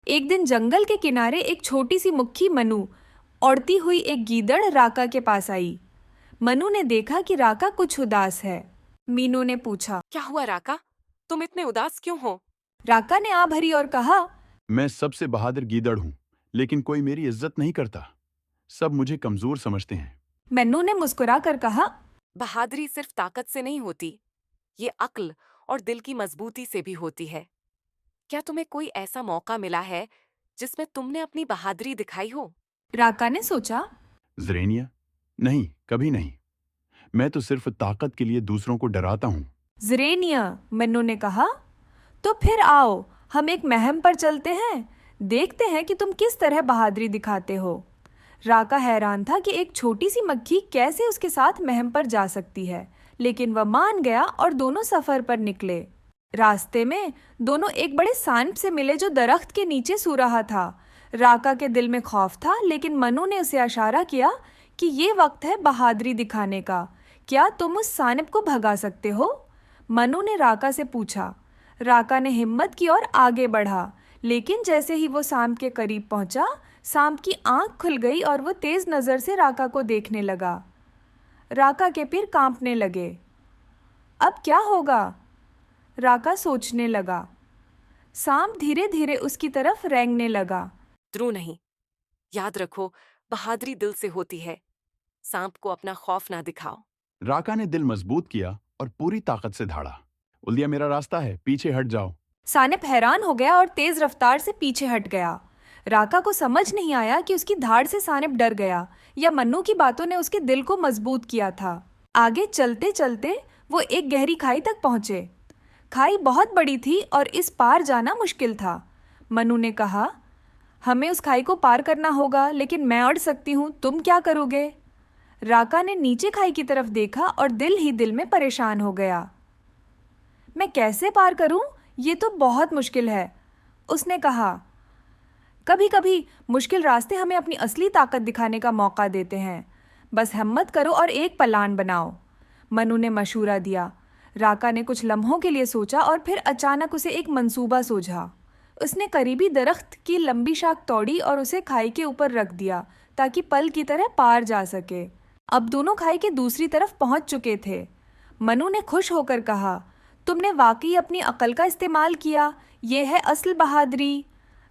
एक दिन जंगल के किनारे एक छोटी सी मुक्खी मनु उड़ती हुई एक गीदड़ राका के पास आई। मनु ने देखा कि राका कुछ उदास है। मीनू ने पूछा, क्या हुआ राका? तुम इतने उदास क्यों हो? राका ने आ भरी और कहा, मैं सबसे बहादुर गीदड़ हूँ, लेकिन कोई मेरी इज्जत नहीं करता। सब मुझे कमजोर समझते हैं। मनु ने मुस्कुरा कर कहा, बहादुरी सिर्फ ताकत से नहीं होती, ये अक्ल और दिल की मजबूती से भी होती है। क्या तुम्हें कोई ऐसा मौका मिला है जिसमें तुमने अपनी बहादुरी दिखाई हो? राका ने सोचा, ज़रेनिया, नहीं, कभी नहीं। मैं तो सिर्फ ताकत के लिए दूसरों को डराता हूँ। ज़रेनिया, मनु ने कहा, तो फिर आओ हम एक महम पर चलते हैं, देखते हैं कि तुम किस तरह बहादुरी दिखाते हो। राका हैरान था कि एक छोटी सी मक्खी कैसे उसके साथ महम पर जा सकती है, लेकिन वह मान गया और दोनों सफर पर निकले। रास्ते में दोनों एक बड़े सांप से मिले जो दरख्त के नीचे सो रहा था। राका के दिल में खौफ था, लेकिन मनु ने उसे इशारा किया कि ये वक्त है बहादुरी दिखाने का। क्या तुम उस सांप को भगा सकते हो? मनु ने राका से पूछा। राका ने हिम्मत की और आगे बढ़ा, लेकिन जैसे ही वो सांप के करीब पहुंचा, सांप की आंख खुल गई और वो तेज नजर से राका को देखने लगा। राका के पैर कांपने लगे। अब क्या होगा? राका सोचने लगा। सांप धीरे धीरे उसकी तरफ रेंगने लगा। ध्रुव नहीं, याद रखो, बहादुरी दिल से होती है। सांप को अपना खौफ ना दिखाओ। राका ने दिल मजबूत किया और पूरी ताकत से धाड़ा। उल्दिया मेरा रास्ता है, पीछे हट जाओ। सांप हैरान हो गया और तेज रफ्तार से पीछे हट गया। राका को समझ नहीं आया कि उसकी धाड़ से सांप डर गया या मन्नू की बातों ने उसके दिल को मजबूत किया था। आगे चलते चलते वो एक गहरी खाई तक पहुंचे। खाई बहुत बड़ी थी और इस पार जाना मुश्किल था। मन्नू ने कहा, हमें उस खाई को पार करना होगा, लेकिन मैं अड़ सकती हूँ, तुम क्या करोगे? राका ने नीचे खाई की तरफ देखा और दिल ही दिल में परेशान हो गया। मैं कैसे पार करूं? ये तो बहुत मुश्किल है, उसने कहा। कभी कभी मुश्किल रास्ते हमें अपनी असली ताकत दिखाने का मौका देते हैं। बस हिम्मत करो और एक प्लान बनाओ, मनु ने मशूरा दिया। राका ने कुछ लम्हों के लिए सोचा और फिर अचानक उसे एक मंसूबा सूझा। उसने करीबी दरख्त की लंबी शाख तोड़ी और उसे खाई के ऊपर रख दिया ताकि पल की तरह पार जा सके। अब दोनों खाई के दूसरी तरफ पहुंच चुके थे। मनु ने खुश होकर कहा, तुमने वाकई अपनी अकल का इस्तेमाल किया, ये है असल बहादुरी।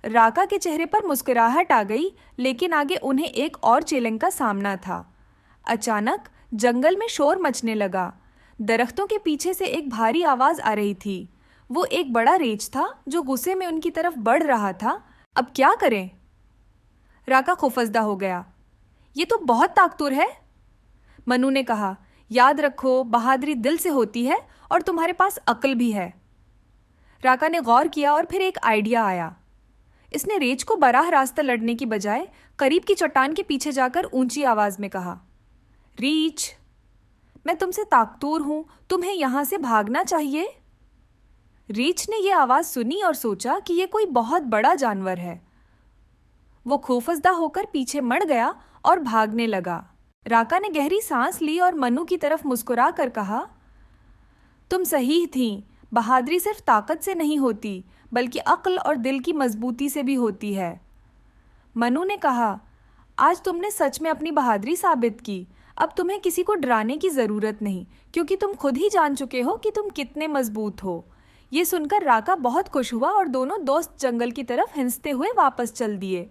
राका के चेहरे पर मुस्कुराहट आ गई, लेकिन आगे उन्हें एक और चैलेंज का सामना था। अचानक जंगल में शोर मचने लगा। दरख्तों के पीछे से एक भारी आवाज आ रही थी। वो एक बड़ा रीछ था जो गुस्से में उनकी तरफ बढ़ रहा था। अब क्या करें? राका खौफजदा हो गया। ये तो बहुत ताकतवर है, मनु ने कहा। याद रखो, बहादुरी दिल से होती है और तुम्हारे पास अक्ल भी है। राका ने गौर किया और फिर एक आइडिया आया। इसने रेच को बराह रास्ता लड़ने की बजाय करीब की चट्टान के पीछे जाकर ऊंची आवाज में कहा, रीछ, मैं तुमसे ताकतवर हूं, तुम्हें यहां से भागना चाहिए। रीछ ने यह आवाज सुनी और सोचा कि यह कोई बहुत बड़ा जानवर है। वो खौफजदा होकर पीछे मड़ गया और भागने लगा। राका ने गहरी सांस ली और मनु की तरफ मुस्कुरा कर कहा, तुम सही थीं, बहादुरी सिर्फ ताकत से नहीं होती, बल्कि अक्ल और दिल की मजबूती से भी होती है। मनु ने कहा, आज तुमने सच में अपनी बहादुरी साबित की। अब तुम्हें किसी को डराने की ज़रूरत नहीं, क्योंकि तुम खुद ही जान चुके हो कि तुम कितने मजबूत हो। ये सुनकर राका बहुत खुश हुआ और दोनों दोस्त जंगल की तरफ हिंसते हुए वापस चल दिए।